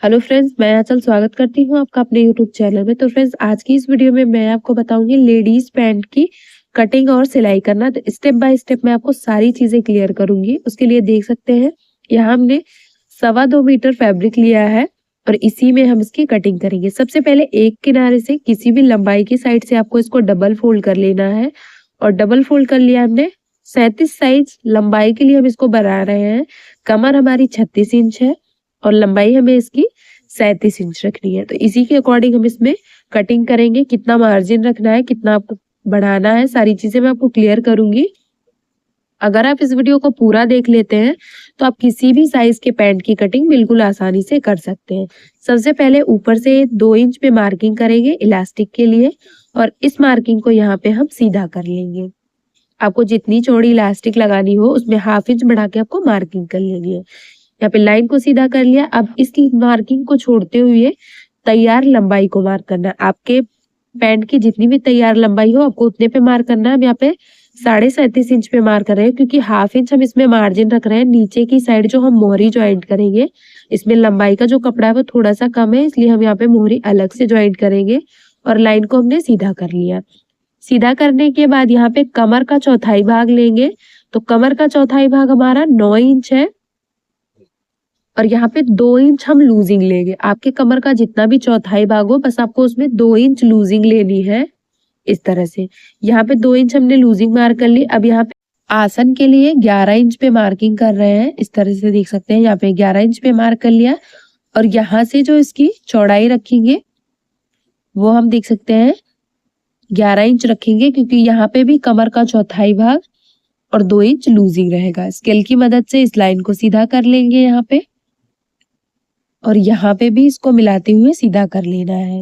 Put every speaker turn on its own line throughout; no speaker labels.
Hello friends, मैं आंचल स्वागत करती हूँ आपका अपने यूट्यूब चैनल में। तो फ्रेंड्स, आज की इस वीडियो में मैं आपको बताऊंगी लेडीज पैंट की कटिंग और सिलाई करना। तो स्टेप बाय स्टेप मैं आपको सारी चीजें क्लियर करूंगी। उसके लिए देख सकते हैं यहाँ हमने 2.25 मीटर फैब्रिक लिया है और इसी में हम इसकी कटिंग करेंगे। सबसे पहले एक किनारे से किसी भी लंबाई की साइड से आपको इसको डबल फोल्ड कर लेना है और डबल फोल्ड कर लिया हमने। 37 साइज लंबाई के लिए हम इसको बना रहे हैं। कमर हमारी 36 इंच है और लंबाई हमें इसकी 37 इंच रखनी है। तो इसी के अकॉर्डिंग हम इसमें कटिंग करेंगे। कितना मार्जिन रखना है, कितना आपको बढ़ाना है, सारी चीजें मैं आपको क्लियर करूंगी। अगर आप इस वीडियो को पूरा देख लेते हैं तो आप किसी भी साइज के पैंट की कटिंग बिल्कुल आसानी से कर सकते हैं। सबसे पहले ऊपर से 2 इंच पे मार्किंग करेंगे इलास्टिक के लिए और इस मार्किंग को यहाँ पे हम सीधा कर लेंगे। आपको जितनी चौड़ी इलास्टिक लगानी हो उसमें 1/2 इंच बढ़ा के आपको मार्किंग कर लेनी है। यहाँ पे लाइन को सीधा कर लिया। अब इस मार्किंग को छोड़ते हुए तैयार लंबाई को मार्क करना है। आपके पैंट की जितनी भी तैयार लंबाई हो आपको उतने पे मार्क करना है। हम यहाँ पे 37.5 इंच पे मार्क कर रहे हैं क्योंकि 1/2 इंच हम इसमें मार्जिन रख रहे हैं। नीचे की साइड जो हम मोहरी ज्वाइंट करेंगे, इसमें लंबाई का जो कपड़ा है वो थोड़ा सा कम है, इसलिए हम यहाँ पे मोहरी अलग से ज्वाइंट करेंगे। और लाइन को हमने सीधा कर लिया। सीधा करने के बाद यहाँ पे कमर का चौथाई भाग लेंगे। तो कमर का चौथाई भाग हमारा 9 इंच है और यहाँ पे 2 इंच हम लूजिंग लेंगे। आपके कमर का जितना भी चौथाई भाग हो बस आपको उसमें 2 इंच लूजिंग लेनी है। इस तरह से यहाँ पे 2 इंच हमने लूजिंग मार्क कर ली। अब यहाँ पे आसन के लिए 11 इंच पे मार्किंग कर रहे हैं। इस तरह से देख सकते हैं, यहाँ पे 11 इंच पे मार्क कर लिया और यहाँ से जो इसकी चौड़ाई रखेंगे वो हम देख सकते हैं 11 इंच रखेंगे क्योंकि यहाँ पे भी कमर का चौथाई भाग और 2 इंच लूजिंग रहेगा। स्केल की मदद से इस लाइन को सीधा कर लेंगे यहाँ पे और यहाँ पे भी इसको मिलाते हुए सीधा कर लेना है।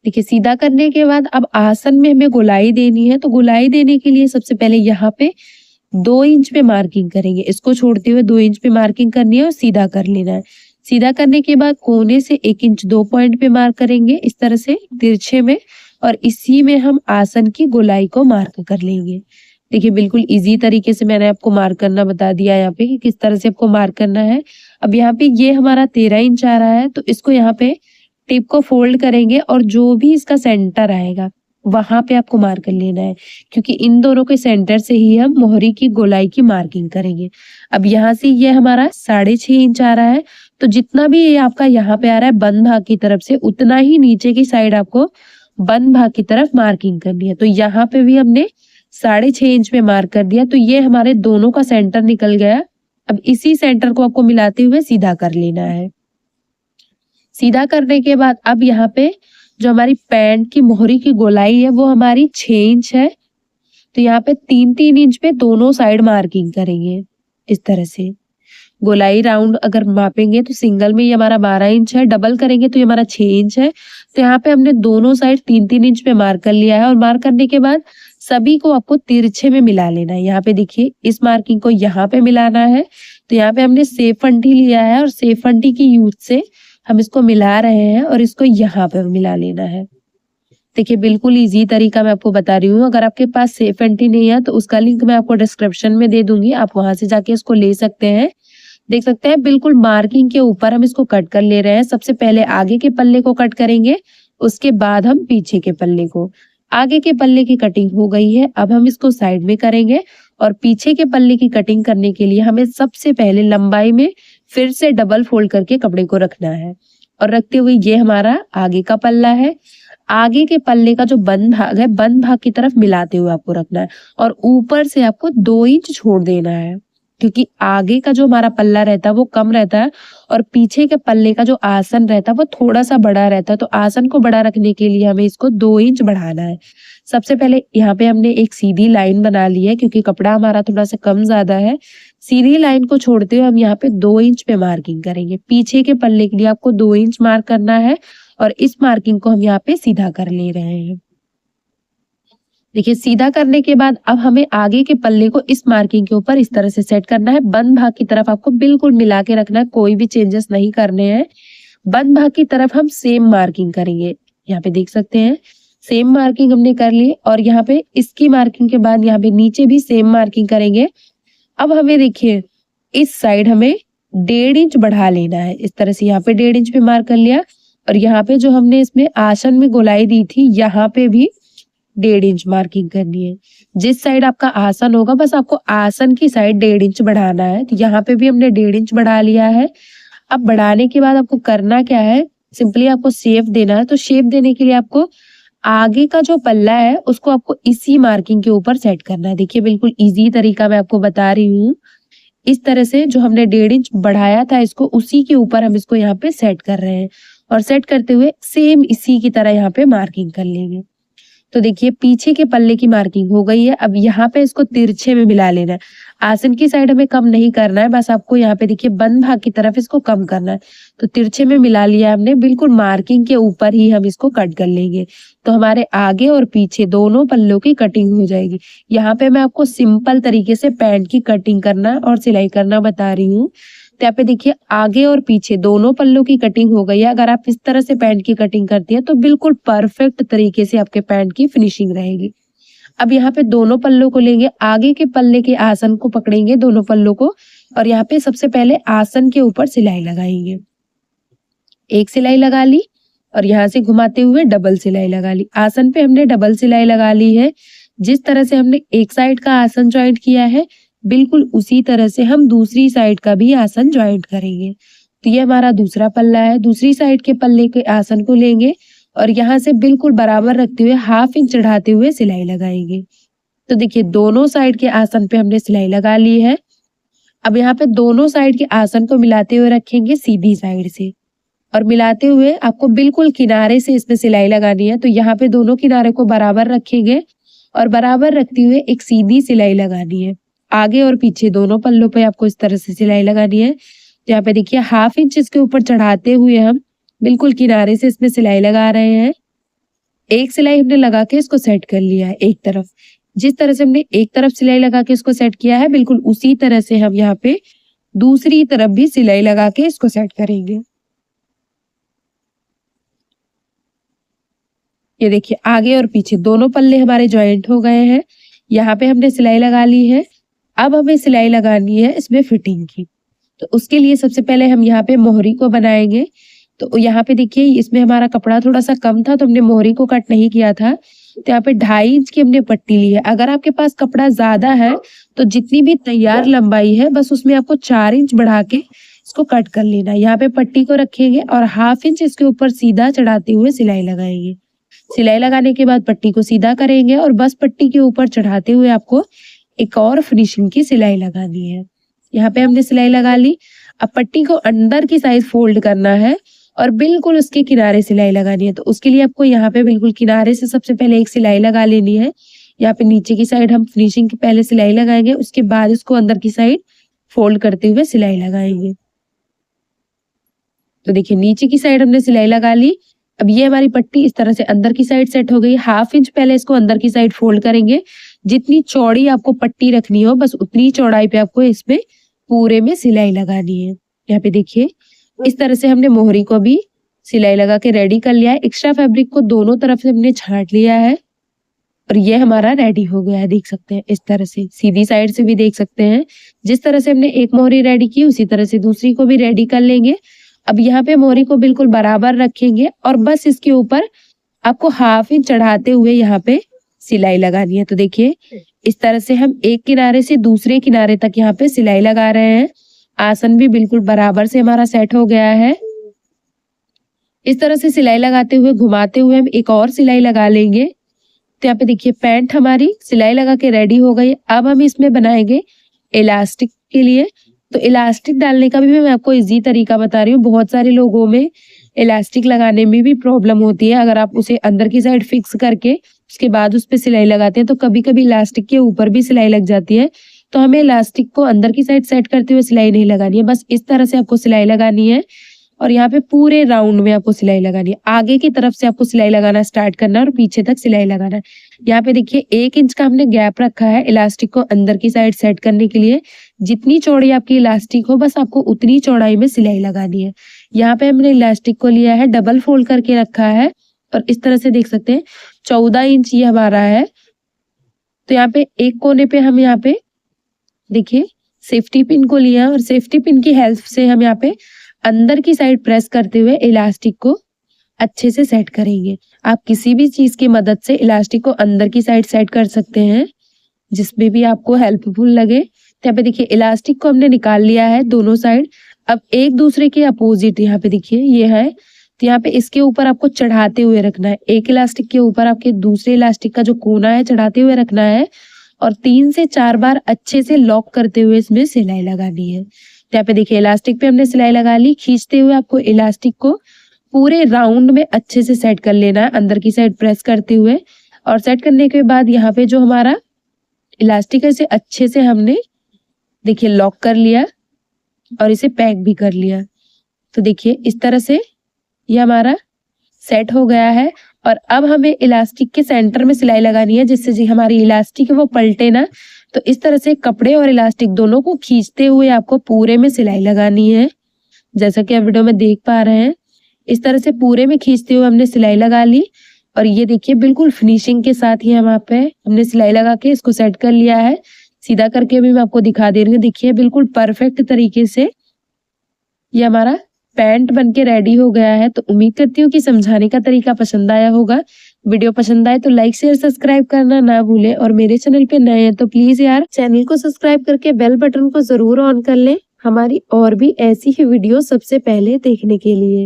देखिए, सीधा करने के बाद अब आसन में हमें गोलाई देनी है। तो गोलाई देने के लिए सबसे पहले यहाँ पे 2 इंच पे मार्किंग करेंगे। इसको छोड़ते हुए 2 इंच पे मार्किंग करनी है और सीधा कर लेना है। सीधा करने के बाद कोने से 1 इंच 2 पॉइंट पे मार्क करेंगे इस तरह से तिरछे में और इसी में हम आसन की गोलाई को मार्क कर लेंगे। देखिए, बिल्कुल इजी तरीके से मैंने आपको मार्क करना बता दिया यहाँ पे कि किस तरह से आपको मार्क करना है। अब यहाँ पे ये हमारा 13 इंच आ रहा है तो इसको यहाँ पे टिप को फोल्ड करेंगे और जो भी इसका सेंटर आएगा वहां पे आपको मार्क कर लेना है क्योंकि इन दोनों के सेंटर से ही हम मोहरी की गोलाई की मार्किंग करेंगे। अब यहाँ से ये हमारा 6.5 इंच आ रहा है तो जितना भी ये आपका यहाँ पे आ रहा है बंद भाग की तरफ से उतना ही नीचे की साइड आपको बंद भाग की तरफ मार्किंग करनी है। तो यहाँ पे भी हमने 6.5 इंच पे मार्क कर दिया। तो ये हमारे दोनों का सेंटर निकल गया। अब इसी सेंटर को आपको मिलाते हुए सीधा कर लेना है। सीधा करने के बाद अब यहाँ पे जो हमारी पैंट की मोहरी की गोलाई है वो हमारी 6 इंच है। तो यहाँ पे 3-3 इंच पे दोनों साइड मार्किंग करेंगे इस तरह से। गोलाई राउंड अगर मापेंगे तो सिंगल में ये हमारा 12 इंच है, डबल करेंगे तो ये हमारा 6 इंच है। तो यहाँ पे हमने दोनों साइड 3-3 इंच पे मार्क कर लिया है और मार्क करने के बाद सभी को आपको तिरछे में मिला लेना है। यहाँ पे देखिए, इस मार्किंग को यहाँ पे मिलाना है। तो यहाँ पे हमने सेफ फंटी लिया है और सेफ फंटी की यूज से हम इसको मिला रहे हैं और इसको यहाँ पे मिला लेना है। देखिए, बिल्कुल इजी तरीका मैं आपको बता रही हूँ। अगर आपके पास सेफ फंटी नहीं है तो उसका लिंक मैं आपको डिस्क्रिप्शन में दे दूंगी, आप वहां से जाके इसको ले सकते हैं। देख सकते हैं बिल्कुल मार्किंग के ऊपर हम इसको कट कर ले रहे हैं। सबसे पहले आगे के पल्ले को कट करेंगे, उसके बाद हम पीछे के पल्ले को। आगे के पल्ले की कटिंग हो गई है, अब हम इसको साइड में करेंगे और पीछे के पल्ले की कटिंग करने के लिए हमें सबसे पहले लंबाई में फिर से डबल फोल्ड करके कपड़े को रखना है और रखते हुए ये हमारा आगे का पल्ला है। आगे के पल्ले का जो बंद भाग है बंद भाग की तरफ मिलाते हुए आपको रखना है और ऊपर से आपको 2 इंच छोड़ देना है क्योंकि आगे का जो हमारा पल्ला रहता है वो कम रहता है और पीछे के पल्ले का जो आसन रहता है वो थोड़ा सा बड़ा रहता है। तो आसन को बड़ा रखने के लिए हमें इसको 2 इंच बढ़ाना है। सबसे पहले यहाँ पे हमने एक सीधी लाइन बना ली है क्योंकि कपड़ा हमारा थोड़ा सा कम ज्यादा है। सीधी लाइन को छोड़ते हुए हम यहाँ पे 2 इंच पे मार्किंग करेंगे। पीछे के पल्ले के लिए आपको 2 इंच मार्क करना है और इस मार्किंग को हम यहाँ पे सीधा कर ले रहे हैं। देखिए, सीधा करने के बाद अब हमें आगे के पल्ले को इस मार्किंग के ऊपर इस तरह से सेट करना है। बंद भाग की तरफ आपको बिल्कुल मिला के रखना है, कोई भी चेंजेस नहीं करने हैं। बंद भाग की तरफ हम सेम मार्किंग करेंगे। यहाँ पे देख सकते हैं सेम मार्किंग हमने कर ली और यहाँ पे इसकी मार्किंग के बाद यहाँ पे नीचे भी सेम मार्किंग करेंगे। अब हमें देखिए इस साइड हमें 1.5 इंच बढ़ा लेना है। इस तरह से यहाँ पे 1.5 इंच पे मार्क कर लिया और यहाँ पे जो हमने इसमें आसन में गोलाई दी थी यहाँ पे भी 1.5 इंच मार्किंग करनी है। जिस साइड आपका आसन होगा बस आपको आसन की साइड 1.5 इंच बढ़ाना है। तो यहाँ पे भी हमने 1.5 इंच बढ़ा लिया है। अब बढ़ाने के बाद आपको करना क्या है, सिंपली आपको शेप देना है। तो शेप देने के लिए आपको आगे का जो पल्ला है उसको आपको इसी मार्किंग के ऊपर सेट करना है। देखिए बिल्कुल इजी तरीका मैं आपको बता रही हूँ। इस तरह से जो हमने 1.5 इंच बढ़ाया था इसको उसी के ऊपर हम इसको यहाँ पे सेट कर रहे हैं और सेट करते हुए सेम इसी की तरह यहाँ पे मार्किंग कर लेंगे। तो देखिए पीछे के पल्ले की मार्किंग हो गई है। अब यहाँ पे इसको तिरछे में मिला लेना है। आसन की साइड हमें कम नहीं करना है, बस आपको यहाँ पे देखिए बंद भाग की तरफ इसको कम करना है। तो तिरछे में मिला लिया हमने, बिल्कुल मार्किंग के ऊपर ही हम इसको कट कर लेंगे। तो हमारे आगे और पीछे दोनों पल्लों की कटिंग हो जाएगी। यहाँ पे मैं आपको सिंपल तरीके से पैंट की कटिंग करना और सिलाई करना बता रही हूँ। तो यहाँ पे देखिए आगे और पीछे दोनों पल्लों की कटिंग हो गई है। अगर आप इस तरह से पैंट की कटिंग करती हैं तो बिल्कुल परफेक्ट तरीके से आपके पैंट की फिनिशिंग रहेगी। अब यहाँ पे दोनों पल्लों को लेंगे, आगे के पल्ले के आसन को पकड़ेंगे दोनों पल्लों को और यहाँ पे सबसे पहले आसन के ऊपर सिलाई लगाएंगे। एक सिलाई लगा ली और यहाँ से घुमाते हुए डबल सिलाई लगा ली। आसन पे हमने डबल सिलाई लगा ली है। जिस तरह से हमने एक साइड का आसन ज्वाइंट किया है बिल्कुल उसी तरह से हम दूसरी साइड का भी आसन ज्वाइंट करेंगे। तो ये हमारा दूसरा पल्ला है। दूसरी साइड के पल्ले के आसन को लेंगे और यहाँ से बिल्कुल बराबर रखते हुए 1/2 इंच चढ़ाते हुए सिलाई लगाएंगे। तो देखिए दोनों साइड के आसन पे हमने सिलाई लगा ली है। अब यहाँ पे दोनों साइड के आसन को मिलाते हुए रखेंगे सीधी साइड से और मिलाते हुए आपको बिल्कुल किनारे से इसमें सिलाई लगानी है। तो यहाँ पे दोनों किनारे को बराबर रखेंगे और बराबर रखते हुए एक सीधी सिलाई लगानी है। आगे और पीछे दोनों पल्लों पे आपको इस तरह से सिलाई लगानी है। तो यहाँ पे देखिए 1/2 इंच इसके ऊपर चढ़ाते हुए हम बिल्कुल किनारे से इसमें सिलाई लगा रहे हैं। एक सिलाई हमने लगा के इसको सेट कर लिया है एक तरफ। जिस तरह से हमने एक तरफ सिलाई लगा के इसको सेट किया है बिल्कुल उसी तरह से हम यहाँ पे दूसरी तरफ भी सिलाई लगा के इसको सेट करेंगे। ये देखिए आगे और पीछे दोनों पल्ले हमारे ज्वाइंट हो गए हैं। यहाँ पे हमने सिलाई लगा ली है। अब हमें सिलाई लगानी है इसमें फिटिंग की। तो उसके लिए सबसे पहले हम यहाँ पे मोहरी को बनाएंगे। तो यहाँ पे देखिए इसमें हमारा कपड़ा थोड़ा सा कम था तो हमने मोहरी को कट नहीं किया था। तो यहाँ पे 2.5 इंच की हमने पट्टी ली है। अगर आपके पास कपड़ा ज्यादा है तो जितनी भी तैयार लंबाई है बस उसमें आपको 4 इंच बढ़ा के इसको कट कर लेना है। यहाँ पे पट्टी को रखेंगे और 1/2 इंच इसके ऊपर सीधा चढ़ाते हुए सिलाई लगाएंगे। सिलाई लगाने के बाद पट्टी को सीधा करेंगे और बस पट्टी के ऊपर चढ़ाते हुए आपको एक और फिनिशिंग की सिलाई लगानी है। यहाँ पे हमने सिलाई लगा ली। अब पट्टी को अंदर की साइड फोल्ड करना है और बिल्कुल उसके किनारे सिलाई लगानी है। तो उसके लिए आपको यहाँ पे बिल्कुल किनारे से सबसे पहले एक सिलाई लगा लेनी है। यहाँ पे नीचे की साइड हम फिनिशिंग की पहले सिलाई लगाएंगे, उसके बाद इसको अंदर की साइड फोल्ड करते हुए सिलाई लगाएंगे। तो देखिए नीचे की साइड हमने सिलाई लगा ली। अब ये हमारी पट्टी इस तरह से अंदर की साइड सेट हो गई। 1/2 इंच पहले इसको अंदर की साइड फोल्ड करेंगे। जितनी चौड़ी आपको पट्टी रखनी हो बस उतनी चौड़ाई पे आपको इसमें पूरे में सिलाई लगानी है। यहाँ पे देखिए इस तरह से हमने मोहरी को भी सिलाई लगा के रेडी कर लिया है। एक्स्ट्रा फैब्रिक को दोनों तरफ से हमने छांट लिया है और ये हमारा रेडी हो गया है। देख सकते हैं इस तरह से, सीधी साइड से भी देख सकते हैं। जिस तरह से हमने एक मोहरी रेडी की उसी तरह से दूसरी को भी रेडी कर लेंगे। अब यहाँ पे मोहरी को बिल्कुल बराबर रखेंगे और बस इसके ऊपर आपको 1/2 इंच चढ़ाते हुए यहाँ पे सिलाई लगानी है। तो देखिए इस तरह से हम एक किनारे से दूसरे किनारे तक यहाँ पे सिलाई लगा रहे हैं। आसन भी बिल्कुल बराबर से हमारा सेट हो गया है। इस तरह से सिलाई लगाते हुए घुमाते हुए हम एक और सिलाई लगा लेंगे। तो यहाँ पे देखिए पैंट हमारी सिलाई लगा के रेडी हो गई। अब हम इसमें बनाएंगे इलास्टिक के लिए। तो इलास्टिक डालने का भी मैं आपको इजी तरीका बता रही हूँ। बहुत सारे लोगों में इलास्टिक लगाने में भी प्रॉब्लम होती है। अगर आप उसे अंदर की साइड फिक्स करके उसके बाद उस पर सिलाई लगाते हैं तो कभी कभी इलास्टिक के ऊपर भी सिलाई लग जाती है। तो हमें इलास्टिक को अंदर की साइड सेट करते हुए सिलाई नहीं लगानी है, बस इस तरह से आपको सिलाई लगानी है और यहाँ पे पूरे राउंड में आपको सिलाई लगानी है। आगे की तरफ से आपको सिलाई लगाना स्टार्ट करना है और पीछे तक सिलाई लगाना है। यहाँ पे देखिए 1 इंच का हमने गैप रखा है इलास्टिक को अंदर की साइड सेट करने के लिए। जितनी चौड़ी आपकी इलास्टिक हो बस आपको उतनी चौड़ाई में सिलाई लगानी है। यहाँ पे हमने इलास्टिक को लिया है, डबल फोल्ड करके रखा है और इस तरह से देख सकते हैं 14 इंच ये हमारा है। तो यहाँ पे एक कोने पे हम यहाँ पे देखिए सेफ्टी पिन को लिया और सेफ्टी पिन की हेल्प से हम यहाँ पे अंदर की साइड प्रेस करते हुए इलास्टिक को अच्छे से सेट करेंगे। आप किसी भी चीज की मदद से इलास्टिक को अंदर की साइड सेट कर सकते हैं, जिसमें भी आपको हेल्पफुल लगे। तो यहाँ पे देखिए इलास्टिक को हमने निकाल लिया है दोनों साइड। अब एक दूसरे के अपोजिट यहाँ पे देखिए ये है, तो यहाँ पे इसके ऊपर आपको चढ़ाते हुए रखना है। एक इलास्टिक के ऊपर आपके दूसरे इलास्टिक का जो कोना है चढ़ाते हुए रखना है और 3 से 4 बार अच्छे से लॉक करते हुए इसमें सिलाई लगानी है। तो यहाँ पे देखिए इलास्टिक पे हमने सिलाई लगा ली। खींचते हुए आपको इलास्टिक को पूरे राउंड में अच्छे से सेट कर लेना है, अंदर की साइड प्रेस करते हुए। और सेट करने के बाद यहाँ पे जो हमारा इलास्टिक है इसे अच्छे से हमने देखिए लॉक कर लिया और इसे पैक भी कर लिया। तो देखिए इस तरह से ये हमारा सेट हो गया है। और अब हमें इलास्टिक के सेंटर में सिलाई लगानी है, जिससे जी हमारी इलास्टिक है वो पलटे ना। तो इस तरह से कपड़े और इलास्टिक दोनों को खींचते हुए आपको पूरे में सिलाई लगानी है। जैसा कि आप वीडियो में देख पा रहे हैं, इस तरह से पूरे में खींचते हुए हमने सिलाई लगा ली। और ये देखिए बिल्कुल फिनिशिंग के साथ ही हम यहाँ पे हमने सिलाई लगा के इसको सेट कर लिया है। सीधा करके भी मैं आपको दिखा दे रही हूँ। देखिए बिल्कुल परफेक्ट तरीके से ये हमारा पैंट बनके रेडी हो गया है। तो उम्मीद करती हूँ कि समझाने का तरीका पसंद आया होगा। वीडियो पसंद आए तो लाइक शेयर सब्सक्राइब करना ना भूले, और मेरे चैनल पे नए हैं तो प्लीज यार चैनल को सब्सक्राइब करके बेल बटन को जरूर ऑन कर लें, हमारी और भी ऐसी ही वीडियो सबसे पहले देखने के लिए।